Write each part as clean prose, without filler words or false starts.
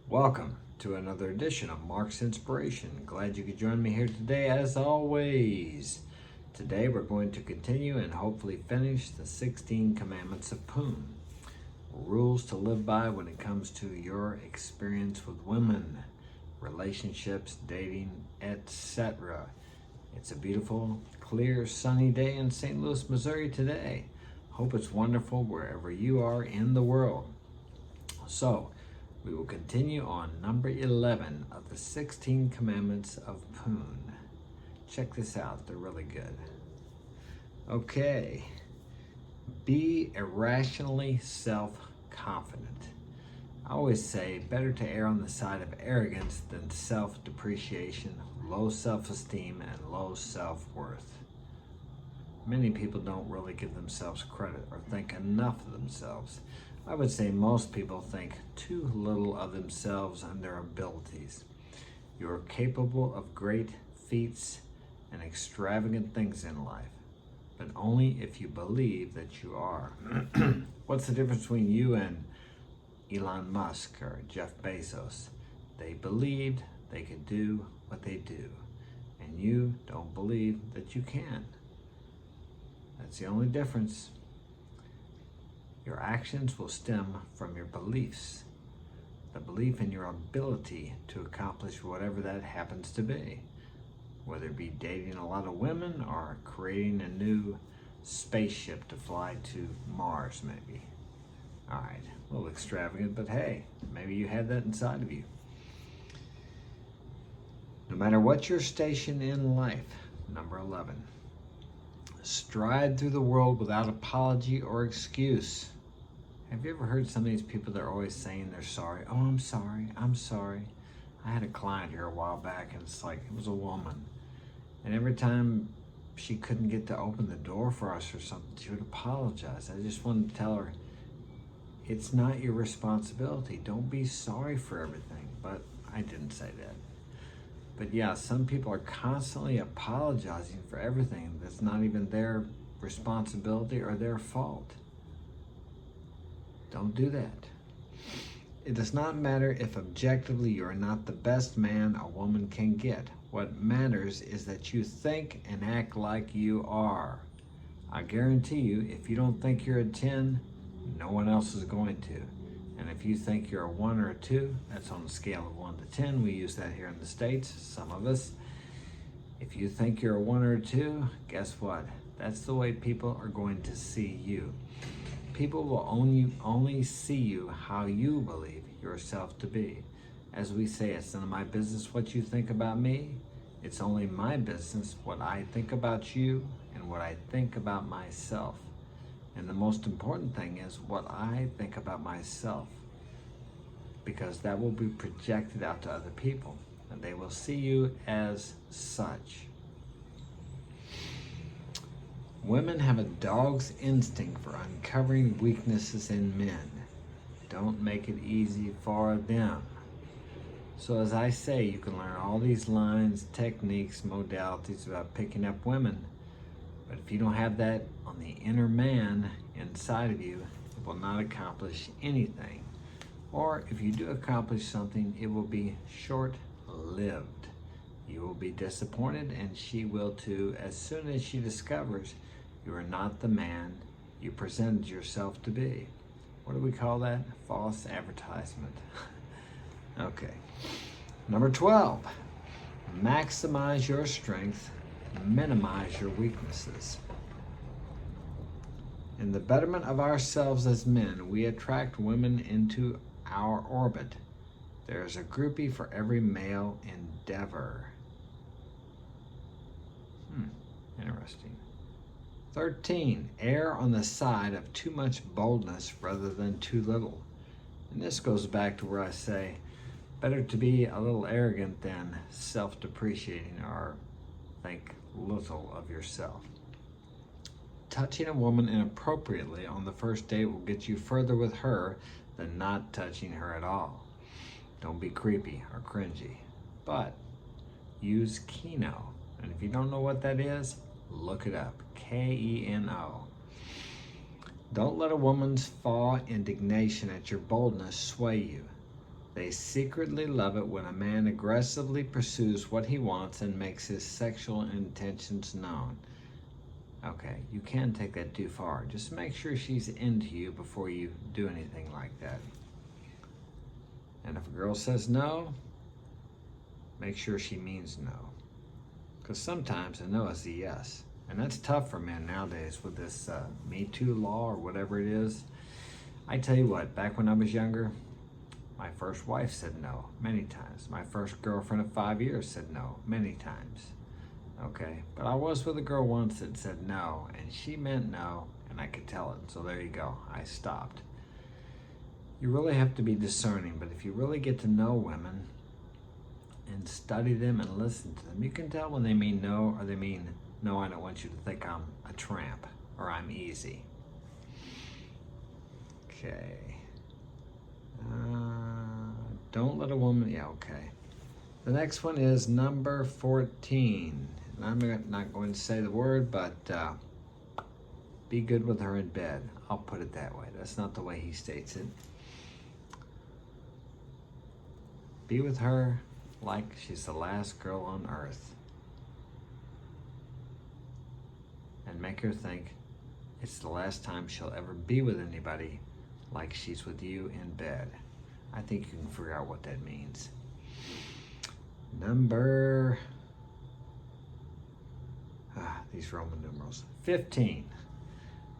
Welcome to another edition of Mark's Inspiration. Glad you could join me here today as always. Today we're going to continue and hopefully finish the 16 commandments of Poon. Rules to live by when it comes to your experience with women, relationships, dating, etc. It's a beautiful, clear, sunny day in St. Louis, Missouri today. Hope it's wonderful wherever you are in the world. So, we will continue on number 11 of the 16 commandments of Poon. Check this out, they're really good. Okay, be irrationally self-confident. I always say better to err on the side of arrogance than self-depreciation, low self-esteem, and low self-worth. Many people don't really give themselves credit or think enough of themselves. I would say most people think too little of themselves and their abilities. You are capable of great feats and extravagant things in life, but only if you believe that you are. What's the difference between you and Elon Musk or Jeff Bezos? They believed they could do what they do, and you don't believe that you can. That's the only difference. Your actions will stem from your beliefs, the belief in your ability to accomplish whatever that happens to be, whether it be dating a lot of women or creating a new spaceship to fly to Mars, maybe. All right, a little extravagant, but hey, maybe you have that inside of you. No matter what your station in life, number 11, stride through the world without apology or excuse. Have you ever heard some of these people that are always saying they're sorry? Oh, I'm sorry. I had a client here a while back, and it's like, it was a woman. And every time she couldn't get to open the door for us or something, she would apologize. I just wanted to tell her, it's not your responsibility. Don't be sorry for everything. But I didn't say that. But yeah, some people are constantly apologizing for everything that's not even their responsibility or their fault. Don't do that. It does not matter if objectively you are not the best man a woman can get. What matters is that you think and act like you are. I guarantee you, if you don't think you're a 10, no one else is going to. And if you think you're a 1 or a 2, that's on a scale of 1 to 10. We use that here in the States, some of us. If you think you're a 1 or a 2, guess what? That's the way people are going to see you. People will only see you how you believe yourself to be. As we say, it's none of my business what you think about me. It's only my business what I think about you and what I think about myself. And the most important thing is what I think about myself, because that will be projected out to other people and they will see you as such. Women have a dog's instinct for uncovering weaknesses in men. Don't make it easy for them. So as I say, you can learn all these lines, techniques, modalities about picking up women, but if you don't have that on the inner man inside of you, it will not accomplish anything. Or if you do accomplish something, it will be short-lived. You will be disappointed, and she will too, as soon as she discovers you are not the man you presented yourself to be. What do we call that? False advertisement. Okay. Number 12, maximize your strength, minimize your weaknesses. In the betterment of ourselves as men, we attract women into our orbit. There is a groupie for every male endeavor. Interesting. 13, err on the side of too much boldness rather than too little. And this goes back to where I say, better to be a little arrogant than self-depreciating or think little of yourself. Touching a woman inappropriately on the first date will get you further with her than not touching her at all. Don't be creepy or cringy, but use Keno. And if you don't know what that is, look it up, Keno. Don't let a woman's fall indignation at your boldness sway you. They secretly love it when a man aggressively pursues what he wants and makes his sexual intentions known. Okay, you can take that too far. Just make sure she's into you before you do anything like that. And if a girl says no, make sure she means no. Because sometimes a no is a yes. And that's tough for men nowadays with this Me Too law or whatever it is. I tell you what, back when I was younger, my first wife said no many times. My first girlfriend of 5 years said no many times. Okay, but I was with a girl once that said no, and she meant no, and I could tell it. So there you go, I stopped. You really have to be discerning, but if you really get to know women and study them and listen to them, you can tell when they mean no or they mean, no, I don't want you to think I'm a tramp or I'm easy. Okay. Don't let a woman, yeah, okay. The next one is number 14. And I'm not going to say the word, but be good with her in bed. I'll put it that way. That's not the way he states it. Be with her like she's the last girl on earth. And make her think it's the last time she'll ever be with anybody like she's with you in bed. I think you can figure out what that means. Number, these Roman numerals. 15,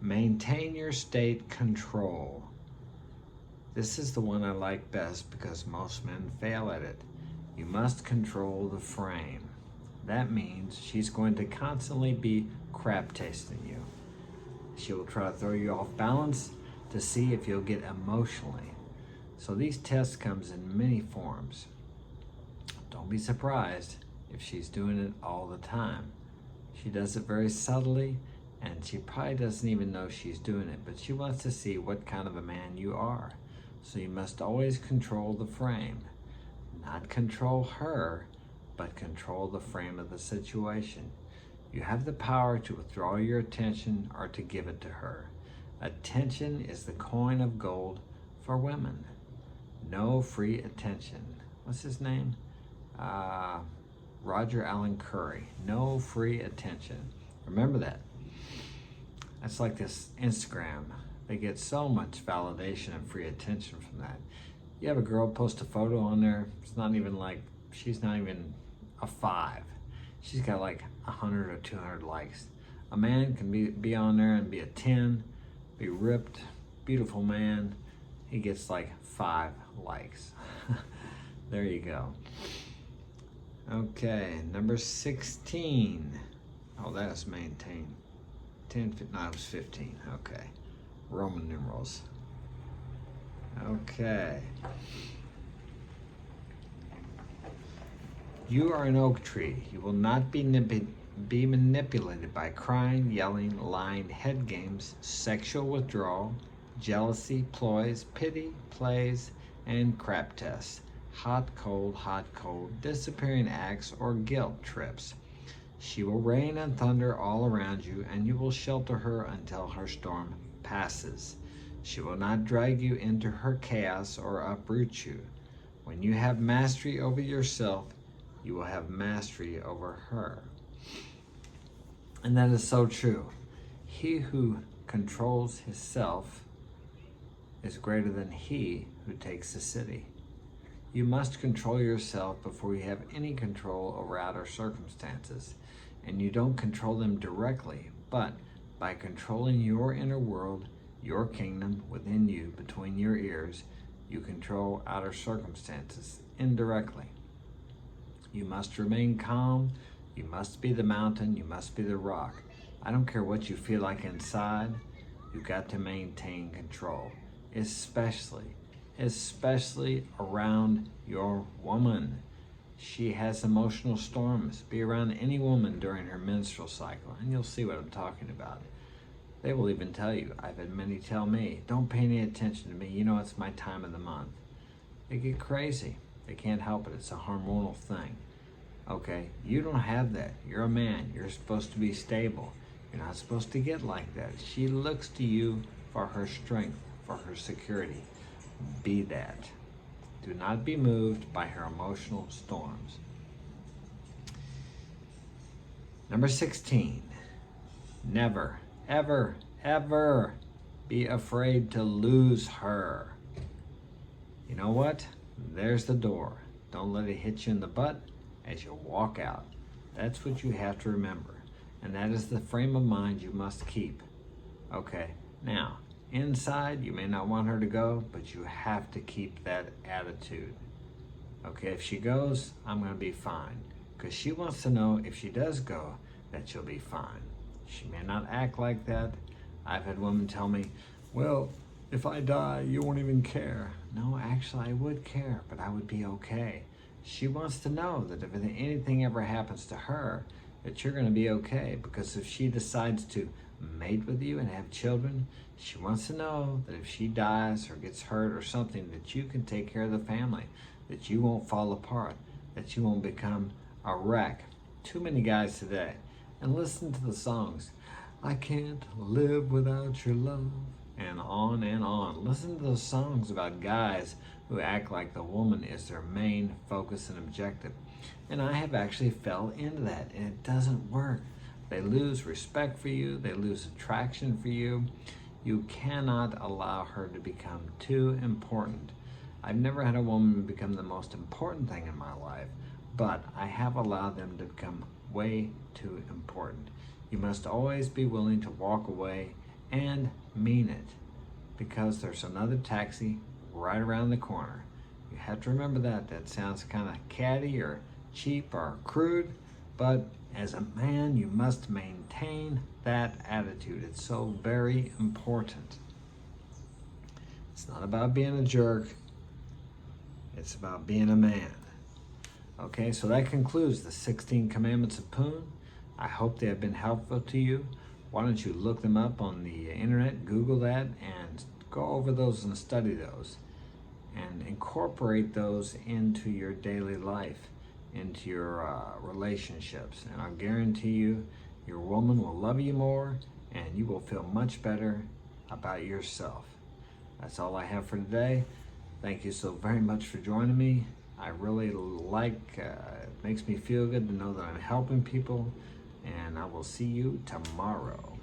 maintain your state control. This is the one I like best because most men fail at it. You must control the frame. That means she's going to constantly be crap tasting you. She will try to throw you off balance to see if you'll get emotionally. So these tests comes in many forms. Don't be surprised if she's doing it all the time. She does it very subtly, and she probably doesn't even know she's doing it, but she wants to see what kind of a man you are. So you must always control the frame. Not control her, but control the frame of the situation. You have the power to withdraw your attention or to give it to her. Attention is the coin of gold for women. No free attention. What's his name? Roger Allen Curry. No free attention. Remember that. That's like this Instagram. They get so much validation and free attention from that. You have a girl post a photo on there. It's not even like, she's not even a 5. She's got like 100 or 200 likes. A man can be on there and be a 10, be ripped, beautiful man. He gets like 5 likes. There you go. Okay, number 16. Oh, that's maintained. 10, no, it was 15. Okay. Roman numerals. Okay. You are an oak tree. You will not be manipulated by crying, yelling, lying, head games, sexual withdrawal, jealousy, ploys, pity, plays, and crap tests. Hot, cold, disappearing acts, or guilt trips. She will rain and thunder all around you, and you will shelter her until her storm passes. She will not drag you into her chaos or uproot you. When you have mastery over yourself, you will have mastery over her. And that is so true. He who controls himself is greater than he who takes the city. You must control yourself before you have any control over outer circumstances. And you don't control them directly, but by controlling your inner world, your kingdom within you, between your ears, you control outer circumstances indirectly. You must remain calm. You must be the mountain. You must be the rock. I don't care what you feel like inside. You've got to maintain control, especially around your woman. She has emotional storms. Be around any woman during her menstrual cycle, and you'll see what I'm talking about. They will even tell you. I've had many tell me, don't pay any attention to me. You know, it's my time of the month. They get crazy. They can't help it. It's a hormonal thing. Okay, you don't have that. You're a man. You're supposed to be stable. You're not supposed to get like that. She looks to you for her strength, for her security. Be that. Do Do not be moved by her emotional storms. Number 16, never, ever, ever be afraid to lose her. You know what? There's the door. Don't let it hit you in the butt as you walk out. That's what you have to remember. And that is the frame of mind you must keep. Okay, now, inside, you may not want her to go, but you have to keep that attitude. Okay, if she goes, I'm going to be fine. Because she wants to know if she does go, that she'll be fine. She may not act like that. I've had women tell me, well, if I die, you won't even care. No, actually, I would care, but I would be okay. She wants to know that if anything ever happens to her, that you're going to be okay. Because if she decides to mate with you and have children, she wants to know that if she dies or gets hurt or something, that you can take care of the family, that you won't fall apart, that you won't become a wreck. Too many guys today. And listen to the songs. I can't live without your love. And on and on. Listen to those songs about guys who act like the woman is their main focus and objective. And I have actually fell into that, and it doesn't work. They lose respect for you. They lose attraction for you. You cannot allow her to become too important. I've never had a woman become the most important thing in my life, but I have allowed them to become way too important. You must always be willing to walk away and mean it, because there's another taxi right around the corner. You have to remember that. That sounds kind of catty or cheap or crude, but as a man, you must maintain that attitude. It's so very important. It's not about being a jerk. It's about being a man. Okay, so that concludes the 16 Commandments of Poon. I hope they have been helpful to you. Why don't you look them up on the internet, Google that, and go over those and study those. And incorporate those into your daily life, into your relationships. And I'll guarantee you, your woman will love you more, and you will feel much better about yourself. That's all I have for today. Thank you so very much for joining me. I really like, it makes me feel good to know that I'm helping people, and I will see you tomorrow.